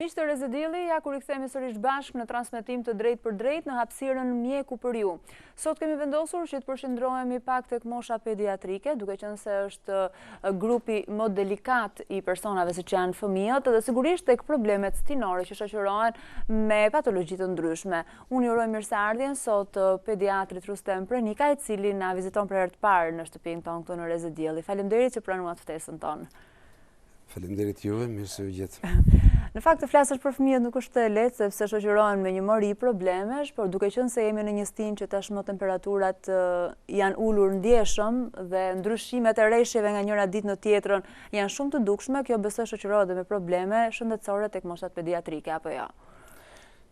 Miq të Rezedilli, ja kur i kthehemi sërish bashkë në transmetim të drejt për drejt në hapësirën Mjeku për ju. Sot kemi vendosur që të përqendrohemi pak tek mosha pediatrike, duke qenë se është grupi më delikat i personave siç janë fëmijët dhe sigurisht tek problemet stinore që shoqërohen me patologji të ndryshme. Unë ju uroj mirëseardhjen sot pediatrit Rustem Prenika, i cili na viziton për herë të parë në shtëpinë tonë këtu në Rezedilli. Faleminderit që pranuat ftesën tonë. Faleminderit juve, mirë se u gjetë. Në fakt të flasësh për fëmijët nuk është e lehtë sepse shoqërohen me një mori problemesh, por duke qenë se jemi në një stin që tashmë temperaturat janë ulur ndjeshëm dhe ndryshimet e rreshjeve nga njëra ditë në tjetrën janë shumë të dukshme, kjo besoj shoqërohet me probleme shëndetësore tek moshat pediatrike apo jo?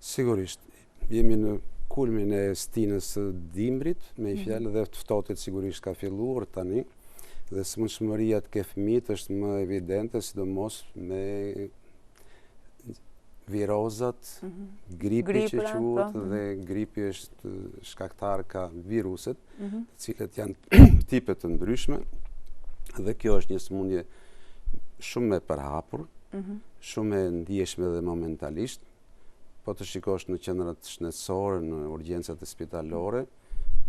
Sigurisht, jemi në kulmin e stinës së dimrit, me i fjalë dhe ftohtit sigurisht ka filluar tani. Dhe smundshmëria ke fëmijët është më evidente, sidomos me virozat, gripi që quhet, dhe gripi është shkaktar ka viruset, të cilët janë tipe të ndryshme, dhe kjo është një sëmundje shumë e përhapur, shumë e ndjeshme dhe momentalisht. Po të shikosh në qendrat shëndetësore, në urgjencat e spitalore,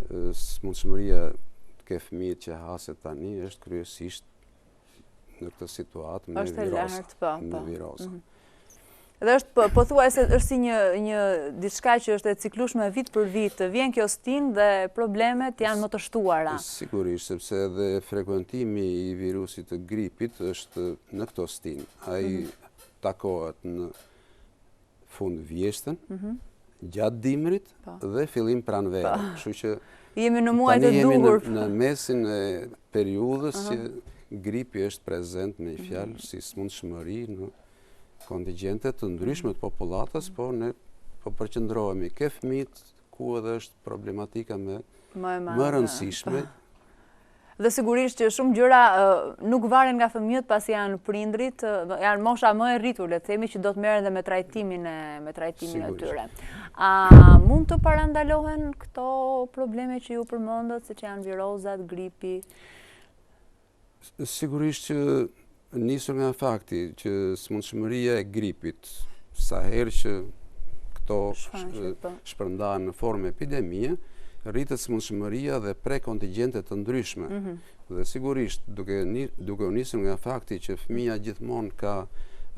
smundshmëria ke fëmijët që haset tani është kryesisht në këtë situatë me viroza. Dhe është pothuajse është si një diçka që është e ciklueshme vit për vit, vjen kjo stinë dhe problemet janë më të shtuara. Sigurisht, sepse edhe frekuentimi i virusit të gripit është në këto stinë. Ai takohet në fund vjeshtën, gjatë dimrit dhe fillim pranverë. Kështu që jemi në muaj të duhur. Tani jemi në mesin e periudhës që gripi është prezent me fjalë si smundshmëri në kontingjente të ndryshme të popullatës, po ne po përqendrohemi ke fëmijët ku edhe është problematika më e rëndësishme. Dhe sigurisht që shumë gjëra nuk varen nga fëmijët pasi janë prindrit, janë mosha më e rritur, le të themi, që do të merren dhe me trajtimin e tyre. A mund të parandalohen këto probleme që ju përmendët, siç janë virozat, gripi? Sigurisht që nisur nga fakti që smundshmëria e gripit, sa herë që këto shpërndahen në formë epidemie, rritet smundshmëria dhe prekontingjente të ndryshme. Dhe sigurisht, duke u nisur nga fakti që fëmia gjithmonë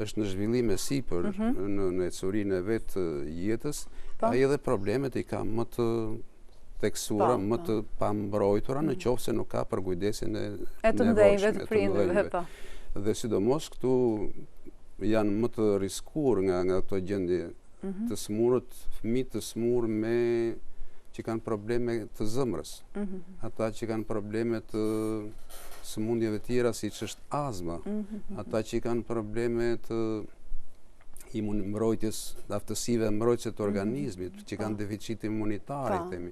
është në zhvillim e sipër në ecurinë e vet të jetës, ai edhe problemet i ka më të theksuara, më të pambrojtura në qoftë se nuk ka përkujdesin e nevojshme të prindërve. Dhe sidomos këtu janë më të riskuar nga këto gjendje të smurët, fëmijë të smurë që kanë probleme të zëmrës, ata që kanë probleme të sëmundjeve tjera siç është azma, ata që kanë probleme të imunmbrojtjes, aftësive mbrojtëse të organizmit, që kanë deficit imunitar, themi.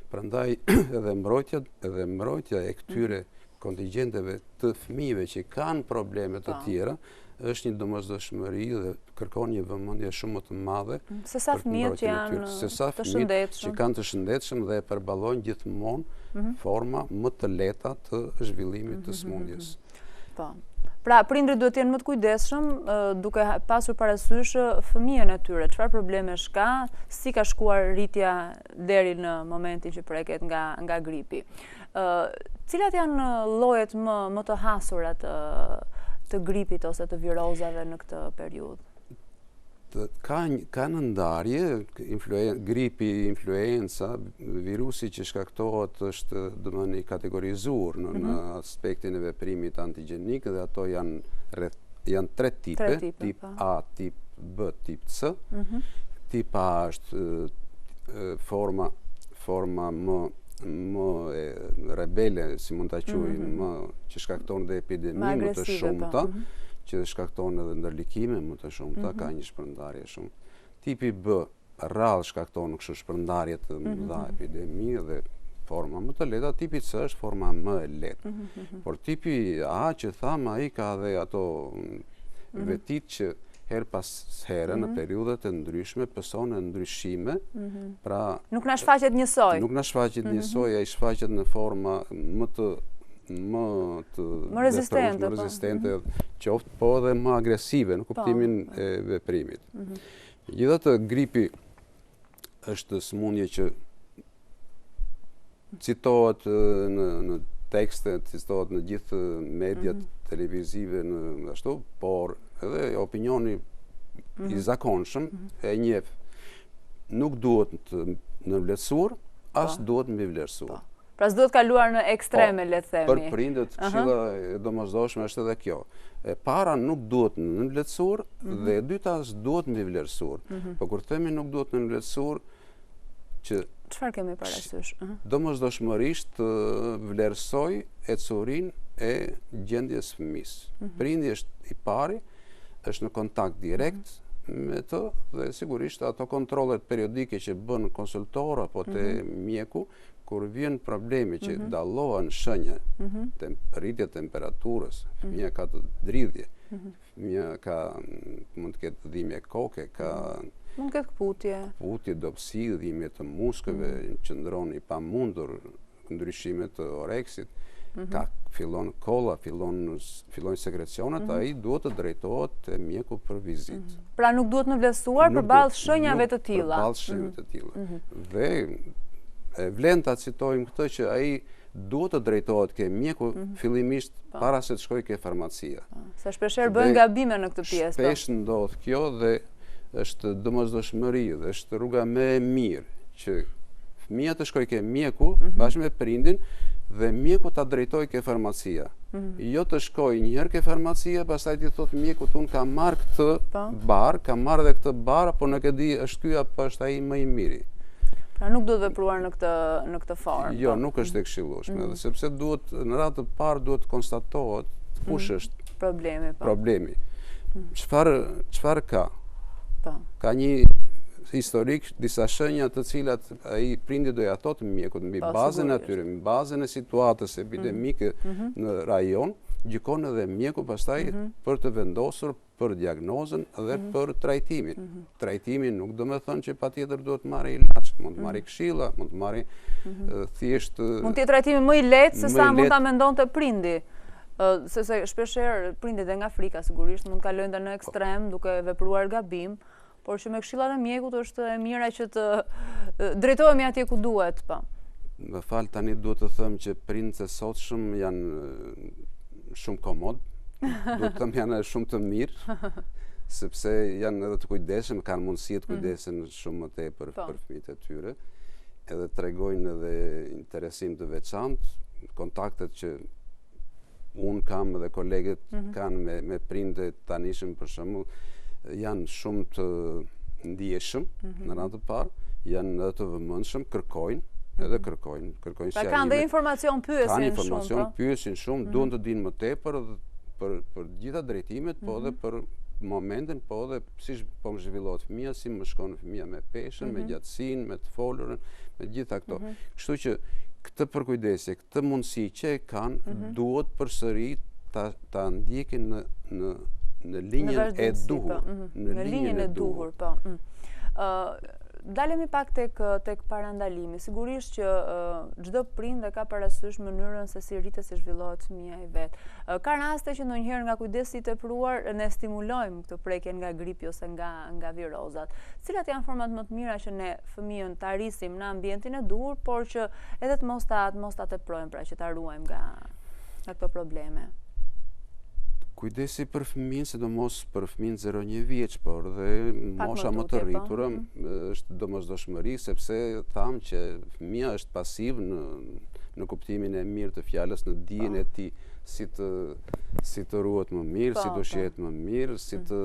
Prandaj edhe mbrojtja e këtyre kontingjenteve të fëmijëve që kanë probleme të tjera është një domosdoshmëri dhe kërkon një vëmendje shumë më të madhe. Se sa fëmijët që janë të shëndetshëm, që kanë të shëndetshëm dhe e përballojnë gjithmonë forma më të lehta të zhvillimit të sëmundjes. Pra, prindrit duhet të jenë më të kujdesshëm duke pasur parasysh fëmijën e tyre, çfarë problemesh ka, si ka shkuar rritja deri në momentin që preket nga gripi. Cilat janë llojet më të hasura të gripit ose të virozave në këtë periudhë? Ka në ndarje, gripi, influenza, virusi që shkaktohet është i kategorizuar në aspektin e veprimit antigjenik dhe ato janë tre tipe, tip A, tip B, tip C. Tip A është forma më rebele, si mund ta quajmë, që shkakton dhe epidemi më të shumta, që shkakton edhe ndërlikime më të shumta, ka një shpërndarje shumë. Tipi B rrallë shkakton kështu shpërndarje të mëdha epidemi dhe forma më të lehta. Tipi C është forma më e lehtë. Por tipi A që tham, ai ka dhe ato vetit që her pas here në periudhat e ndryshme pëson e ndryshime. Nuk na shfaqet njësoj. Nuk na shfaqet njësoj, ai shfaqet në forma më të më rezistente, qoftë po dhe më agresive në kuptimin e veprimit. Gjithatë gripi është sëmundje që citohet në tekste, citohet në gjithë mediat televizive në ashtu, por edhe opinioni i zakonshëm e njeh nuk duhet në vlerësuar, as duhet mbi vlerësuar. Pra s'duhet kaluar në ekstreme, le të themi. Për prindët, këshilla e domosdoshme është edhe kjo. E para nuk duhet në vlerësuar dhe e dyta s'duhet mbi vlerësuar. Po kur themi nuk duhet në vlerësuar, që çfarë kemi parasysh? Domosdoshmërisht vlerësoj ecurin e gjendjes fëmis. Prindi është i pari, është në kontakt direkt me të dhe sigurisht ato kontrollet periodike që bën konsultor apo te mjeku, kur vjen problemi që dallohen shenja, rritje temperaturës, fëmia ka të dridhje, fëmia mund të ketë dhimbje koke, mund të ketë kputje, dobësi, dhimbje të muskujve, qëndron i pamundur, ndryshime të oreksit, fillon kolla, fillojnë sekrecionet, ai duhet të drejtohet te mjeku për vizitë. Pra nuk duhet në vlerësuar përballë shenjave të tilla. Përballë shenjave të tilla. Dhe e vlen ta citojmë këtë që ai duhet të drejtohet ke mjeku fillimisht para se të shkojë ke farmacia. Sa shpeshherë bëjnë gabime në këtë pjesë. Shpesh ndodh kjo dhe është domosdoshmëri dhe është rruga më e mirë që fëmia të shkojë ke mjeku bashkë me prindin dhe mjeku ta drejtojë ke farmacia. Jo të shkojë një herë ke farmacia, pastaj ti thot mjekut unë kam marr këtë bar, kam marr edhe këtë bar, po nuk e di është ky apo është ai më i miri. Pra nuk duhet vepruar në këtë formë. Jo, nuk është e këshillueshme, sepse duhet në radhë të parë duhet konstatohet kush është problemi. Çfarë ka? Ka një historik, disa shenja të cilat ai prindi do ja thotë mjekut mbi bazën e atyre, mbi bazën e situatës epidemike në rajon, gjykon edhe mjeku pastaj për të vendosur për diagnozën dhe për trajtimin. Trajtimin nuk do me thënë që patjetër duhet të marrë ilaç, mund të marrë këshilla, mund të marrë thjesht. Mund të jetë trajtimi më i lehtë se sa mund ta mendonte prindi. Sepse shpeshherë prindit dhe nga frika sigurisht mund kalojnë në ekstrem duke vepruar gabim, por që me këshillat e mjekut është e mira që të drejtohemi atje ku duhet, po. Më fal, tani duhet të them që prindët e sotshëm janë shumë komod. Duhet të them janë shumë të mirë, sepse janë edhe të kujdesshëm, kanë mundësi të kujdesen shumë më tepër për fëmijët e tyre, edhe tregojnë edhe interesim të veçantë, kontaktet që unë kam dhe kolegët kanë me prindët tanishëm për shembull, janë shumë të ndjeshëm në radhë të parë, janë edhe të vëmendshëm, kërkojnë. Pra kanë dhe informacion pyesin shumë. Kanë informacion pyesin shumë, duan të dinë më tepër për gjitha drejtimet, po edhe për momentin, po edhe si po më zhvillohet fëmia, si më shkon fëmia me peshën, me gjatësinë, me të folurën, me gjitha këto. Kështu që këtë përkujdesje, këtë mundësi që e kanë, duhet përsëri ta ndjekin në linjën e duhur. Në linjën e duhur, po. Dalemi pak tek parandalimi. Sigurisht që çdo prind ka parasysh mënyrën se si rritet, si zhvillohet fëmia i vet. Ka raste që ndonjëherë nga kujdesi i tepruar ne stimulojmë këtë prekje nga gripi ose nga virozat. Cilat janë format më të mira që ne fëmijën ta rrisim në ambientin e duhur, por që edhe të mos ta teprojmë, pra që ta ruajmë nga këto probleme? Kujdesi për fëmijën, sidomos për fëmijën 0-1 vjeç, por dhe mosha më të rritur është domosdoshmëri, sepse tham që fëmia është pasiv në kuptimin e mirë të fjalës, në dijen e tij si të ruhet më mirë, si të ushqehet më mirë, si të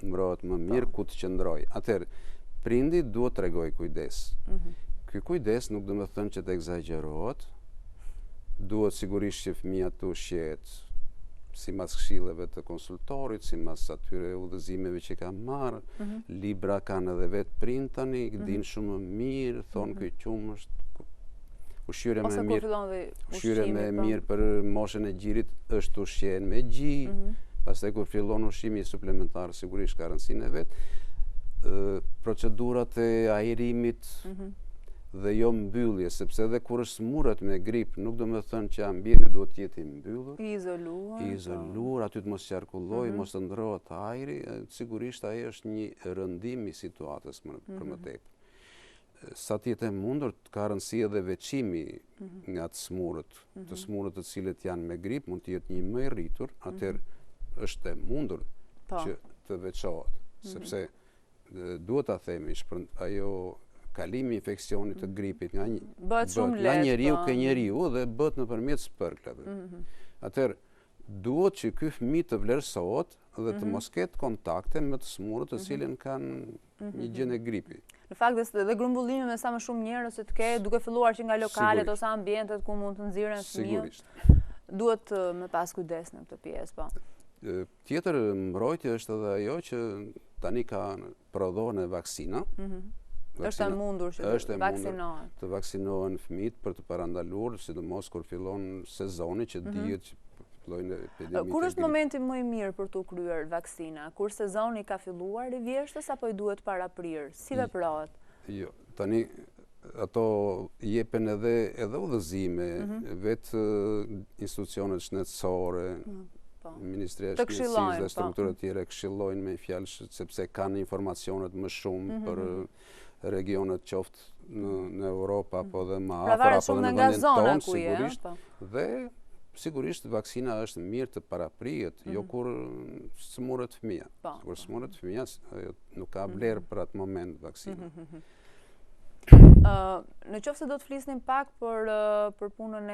mbrohet më mirë, ku të qëndrojë. Atëherë, prindi duhet të tregojë kujdes. Ky kujdes nuk do të thënë që të egzagerohet, duhet sigurisht që fëmia të ushqehet sipas këshilleve të konsultorit, sipas atyre udhëzimeve që ka marrë, libra kanë edhe vetë prind tani, dinë shumë më mirë, thonë ky qumë është ushqyerja më mirë. Ushqyerja më e mirë për moshën e gjirit është ushqyen me gji, pastaj kur fillon ushqimi suplementar sigurisht ka rëndësinë e vet. Procedurat e ajrimit dhe jo mbyllje, sepse edhe kur është smurët me grip, nuk do me thënë që ambienti duhet të jetë i mbyllur, i izoluar, aty të mos qarkulloj, mos të ndrohet ajri, sigurisht ai është një rëndim i situatës për më tepër. Sa të jetë e mundur, ka rëndësi edhe veçimi nga të smurët të cilët janë me grip, mund të jetë një më i rritur, atëherë është e mundur që të veçohet, sepse duhet ta themi, ajo kalimi i infeksionit të gripit nga njeriu ke njeriu dhe bëhet nëpërmjet spërklave. Atëherë duhet që ky fëmijë të vlerësohet dhe të mos ketë kontakte me të smurët të cilën kanë një gjendje gripi. Në fakt dhe grumbullimi me sa më shumë njerëz që të ketë, duke filluar që nga lokalet ose ambientet ku mund të nxirren fëmijët. Duhet me pas kujdes në këtë pjesë, po. Tjetër mbrojtje është edhe ajo që tani ka prodhohen vaksina. Është e mundur që të vaksinohen fëmijët për të parandaluar, sidomos kur fillon sezoni që dihet që fillojnë epidemitë. Kur është momenti më i mirë për të kryer vaksina? Kur sezoni ka filluar i vjeshtës apo i duhet para prirë? Si veprohet? Jo, tani ato jepen edhe udhëzime, vetë institucionet shëndetësore, Ministria e Shëndetësisë dhe strukturat tjera këshillojnë me fjalë sepse kanë informacionet më shumë për regionet qoftë në Europë apo dhe më afër apo në vendin tonë, sigurisht. Dhe sigurisht vaksina është mirë të paraprihet, jo kur smurret fëmia. Kur smurret fëmia, nuk ka vlerë për atë moment vaksina. Në qoftë se do të flisnim pak për punën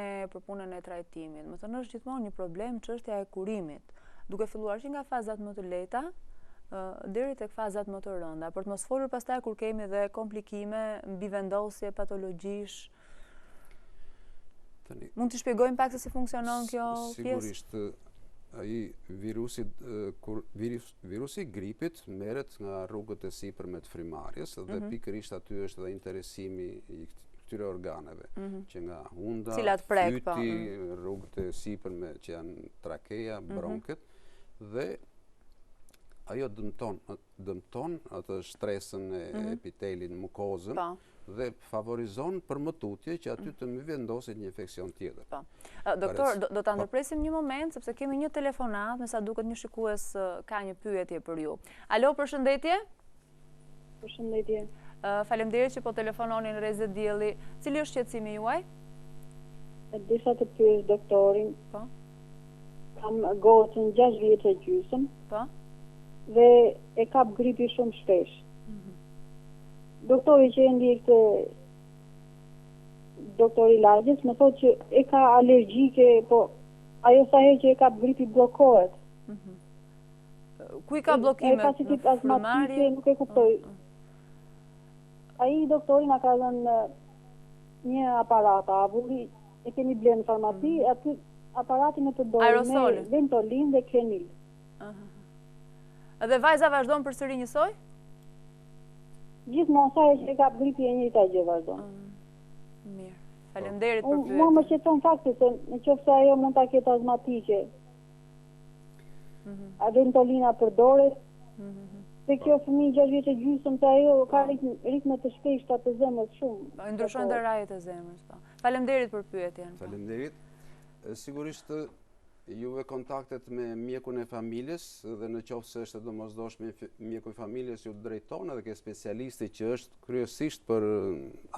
e trajtimit, më thënë është gjithmonë një problem çështja e kurimit, duke filluar që nga fazat më të lehta deri tek fazat më të rënda, për të mos folur pastaj kur kemi dhe komplikime, mbivendosje, patologjish. Mund të shpjegojmë pak se si funksionon kjo pjesë? Sigurisht, ai virusi gripit merret nga rrugët e sipërme të frymarrjes dhe pikërisht aty është edhe interesimi i këtyre organeve, që nga hunda, fyti, rrugët e sipërme që janë trakeja, bronket, dhe ajo dëmton atë stresën e epitelin, mukozën, dhe favorizon përmëtutje që aty të më vendosit një infekcion tjetër. Doktor, do të ndërpresim një moment, sepse kemi një telefonat, me sa duket një shikues ka një pyetje për ju. Alo, përshëndetje? Përshëndetje. Faleminderit që po telefononi në Rrezet Dielli. Cili është qetësimi juaj? Disa të pyes doktorin. Po. Kam gocën 6 vjeç e gjysmë. Po. Dhe e kap gripi shumë shpesh. Doktori që e ndjekte doktori Lagjes më thotë që e ka alergjike, po ajo sa herë që e kap gripi bllokohet. Ku i ka bllokime? Ka si tip astmatike, nuk e kuptoj. Ai doktori na ka dhënë një aparat avulli, e kemi blerë në farmaci, aty aparatin e përdorim me Ventolin dhe Klenil. Dhe vajza vazhdon përsëri njësoj? Gjithmonë sa që e ka gripi e njëjta gjë vazhdon. Mirë. Faleminderit për pyetjen. Mua më shqetëson fakti se nëse ajo mund ta ketë astmatike. A Ventolina përdoret? Se kjo fëmijë 6 vjeç e gjysmë, se ajo ka ritme të shpeshta të zemrës shumë. Ndryshojnë dhe rajet e zemrës, po. Faleminderit për pyetjen. Faleminderit. Sigurisht juve kontaktet me mjekun e familjes dhe në qoftë se është domosdoshme mjeku i familjes ju drejton edhe ke specialisti që është kryesisht për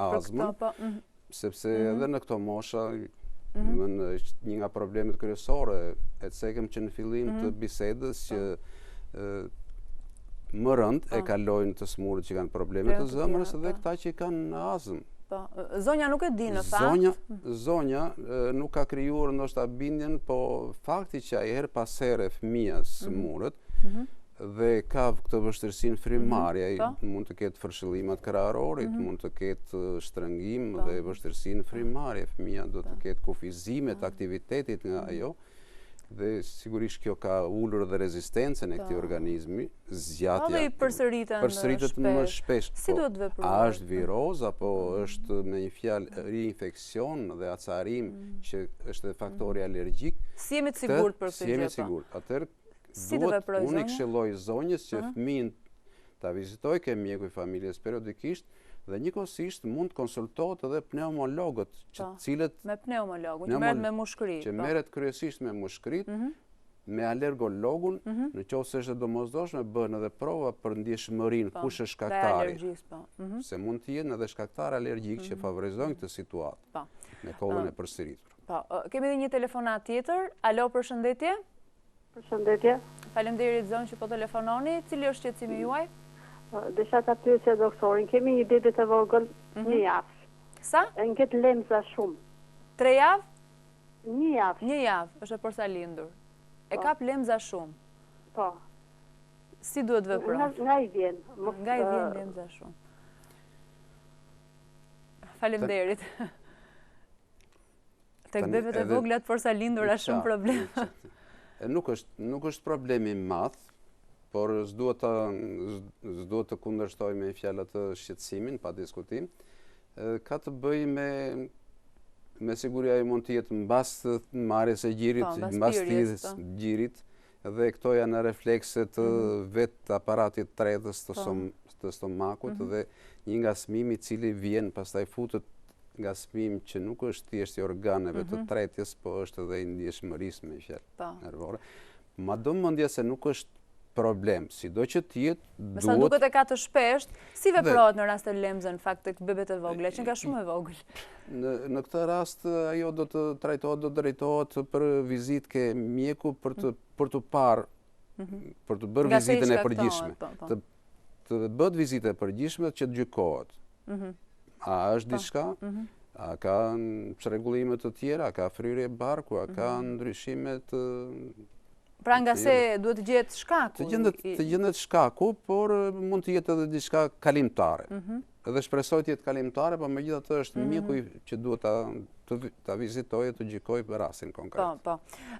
azmën, sepse edhe në këto mosha një nga problemet kryesore e cekëm që në fillim të bisedës që më rënd e kalojnë të smurët që kanë probleme të zemrës dhe këta që kanë azmë. Zonja nuk e di në fakt. Zonja nuk ka krijuar ndoshta bindjen, po fakti që ai her pas here fëmia smurët dhe ka këtë vështirësinë frymëmarrje, ai mund të ketë fërshëllimat krahërorit, mund të ketë shtrëngim dhe vështirësinë frymëmarrje, fëmia do të ketë kufizime të aktivitetit nga ajo. Dhe sigurisht kjo ka ulur dhe rezistencën e këtij organizmi, zgjatja. Dhe i përsëritet më shpesh. Si duhet vepruar? A është viroz apo është me një fjalë reinfeksion dhe acarim që është dhe faktori alergjik? Si jemi të sigurt për këtë gjë? Si jemi të sigurt. Atëherë unë i këshilloj zonjës që fëmijën ta vizitoj ke mjeku i familjes periodikisht Dhe njëkohësisht mund të konsultohet edhe pneumologët, cilët me pneumologun, që merret me mushkëri. Që merret kryesisht me mushkërit, me alergologun, në qoftë se është domosdoshme, bëhen edhe prova për ndjeshmërinë, kush është shkaktari. Se mund të jenë edhe shkaktarë alergjik që favorizojnë këtë situatë me kollën e përsëritur. Kemi edhe një telefonat tjetër. Alo, përshëndetje. Përshëndetje. Faleminderit zonë që po telefononi. Cili është shqetësimi juaj? Desha ta pyesja doktorin, kemi një bebe të vogël 1 javë. Sa? Në këtë lemza shumë. 3 javë? 1 javë. 1 javë, është e përsa lindur. E kap lemza shumë. Po. Si duhet vepron? Nga i vjen. Nga i vjen lemza shumë. Faleminderit. Tek bebet e vogla të përsa lindur është shumë problem. Nuk është problemi madh, por s'duhet të kundërshtoj me fjalët të shqetësimin, pa diskutim. Ka të bëj me siguri ajo mund të jetë mbas marrjes së gjirit, mbas thirrjes gjirit, dhe këto janë reflekset vetë aparatit tretës të stomakut dhe një ngacmim i cili vjen pastaj futet ngacmim që nuk është thjesht i organeve të tretjes, po është edhe i ndjeshmërisë me fjalë nervore. Madhëmendja se nuk është problem, sido që t'jetë duhet... Mesa duket e ka të shpesht, si veprohet në rast të lemzën, fakt të bebet e vogla, që nga shumë e vogël? Në këtë rast, ajo do të trajtohet, do të drejtohet për vizitë ke mjeku për të parë, për të bërë vizitën e përgjithshme. Të bëhet vizitë e përgjithshme që të gjykohet. A është diçka? A ka çrregullime të tjera? A ka fryrje barku? A ka ndryshime të... Pra nga se duhet të gjetë shkaku? Të gjendet shkaku, por mund të jetë edhe diçka kalimtare. Edhe shpresoj të jetë kalimtare, por megjithatë është mjeku që duhet ta vizitojë, të gjykojë për rastin konkret. Po.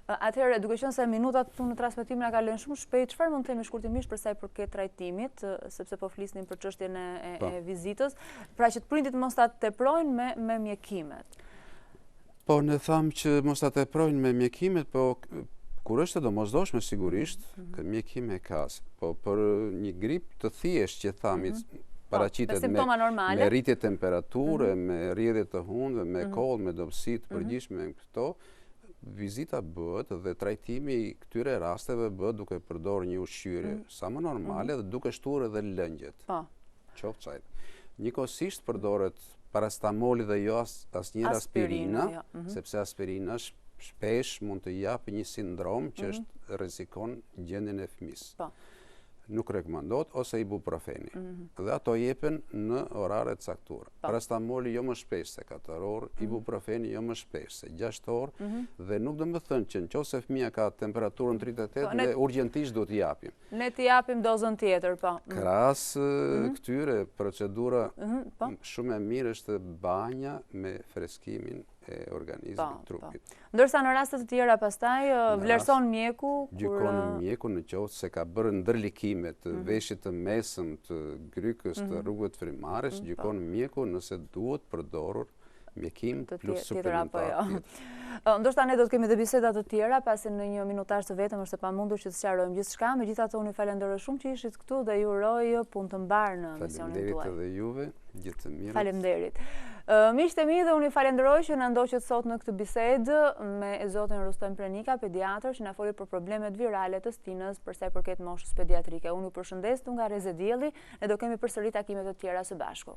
Atëherë, duke qenë se minutat këtu në transmetimin na kalojnë shumë shpejt, çfarë mund të themi shkurtimisht për sa i përket trajtimit, sepse po flisnim për çështjen e vizitës, pra që të prindit mos ta teprojnë me mjekimet? Po, ne tham që mos ta teprojnë me mjekimet, po kur është e domosdoshme sigurisht, mjekime ka, po për një grip të thjesht që thami, paraqitet me rritje temperature, me rrjedhje të hundëve, me kollë, me dobësi të përgjithshme këto, vizita bëhet dhe trajtimi i këtyre rasteve bëhet duke përdorur një ushqyerje sa më normale dhe duke shtuar edhe lëngjet. Qoftë sa. Njëkohësisht përdoret parastamoli dhe jo asnjëra aspirina, sepse aspirina shpesh mund të japë një sindrom që rrezikon gjendjen e fëmisë. Nuk rekomandohet, ose ibuprofeni. Dhe ato jepen në orare të caktuara. Parastamoli jo më shpesh se 4 orë, ibuprofeni jo më shpesh se 6 orë, dhe nuk do të thënë që nëse fëmia ka temperaturën 38, ne urgjentisht duhet t'i japim. Ne t'i japim dozën tjetër, po. Krahas këtyre procedura shumë e mirë është banja me freskimin e organizmit trupit. Ndërsa në rastet të tjera pastaj vlerëson mjeku gjykon mjeku në qoftë se ka bërë ndërlikime të veshit të mesëm, të grykës, të rrugëve frymarrësh, gjykon mjeku nëse duhet përdorur mjekim plus suplementar. Ndoshta ne do të kemi dhe biseda të tjera, pasi në një minutazh të vetëm është e pamundur që të sqarojmë gjithçka. Megjithatë unë ju falenderoj shumë që ishit këtu dhe ju uroj punë të mbarë në misionin tuaj. Faleminderit edhe juve, gjithë të mirë. Faleminderit. Miqtë e mi, dhe unë ju falenderoj që na ndoqët sot në këtë bisedë me zotin Rustem Prenika, pediatër, që na foli për problemet virale të stinës për sa i përket moshës pediatrike. Unë ju përshëndes nga Reze Dielli, ne do kemi përsëri takime të tjera së bashku.